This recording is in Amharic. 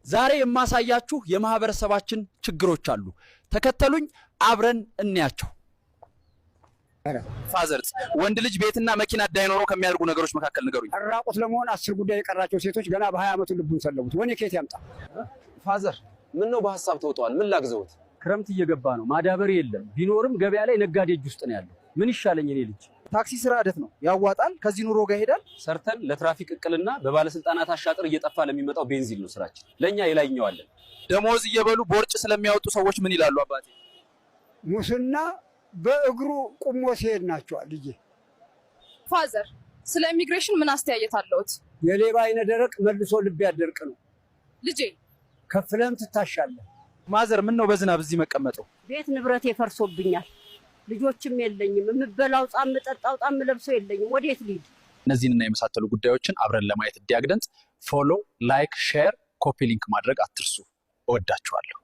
ዛሬ የማሳያችሁ የማህበረሰባችን ችግሮች አሉ። ተከተሉኝ አብረን እንያቸው። ፋዘርስ ወንድ ልጅ ቤትና መኪና እንዳይኖረው ከሚያደርጉ ነገሮች መካከል ንገሩኝ። ራቁት ለመሆን 10 ጉዳይ የቀራቸው ሴቶች ገና በ20 ዓመቱ ልቡን ሰለቡት። ወኔ ከየት ያምጣ? ፋዘር ምን ነው በሐሳብ ተውጠዋል? ምን ላግዘውት? ክረምት እየገባ ነው። ማዳበሪያ የለም። ቢኖርም ገበያ ላይ ነጋዴ እጅ ውስጥ ነው ያለው። ምን ይሻለኝ እኔ ልጅ? ታክሲ ስራ አደት ነው ያዋጣል። ከዚህ ኑሮ ጋር ሄዳል። ሰርተን ለትራፊክ እቅልና በባለስልጣናት አሻጥር እየጠፋ ለሚመጣው ቤንዚን ነው ስራችን። ለኛ የላይኛዋለን። ደሞዝ እየበሉ ቦርጭ ስለሚያወጡ ሰዎች ምን ይላሉ አባቴ? ሙስና በእግሩ ቁሞ ሲሄድ ናቸዋል። ልጄ ፋዘር ስለ ኢሚግሬሽን ምን አስተያየት አለዎት? የሌባ አይነ ደረቅ መልሶ ልብ ያደርቅ ነው። ልጄ ከፍለም ትታሻለህ። ማዘር ምን ነው በዝናብ እዚህ መቀመጠው? ቤት ንብረት ይፈርሶብኛል። ልጆችም የለኝም። የምበላው ጣም ጠጣው ጣም ለብሰው የለኝም። ወዴት ልሂድ? እነዚህንና የመሳሰሉ ጉዳዮችን አብረን ለማየት እንዲያግደንት ፎሎ፣ ላይክ፣ ሼር፣ ኮፒ ሊንክ ማድረግ አትርሱ። እወዳችኋለሁ።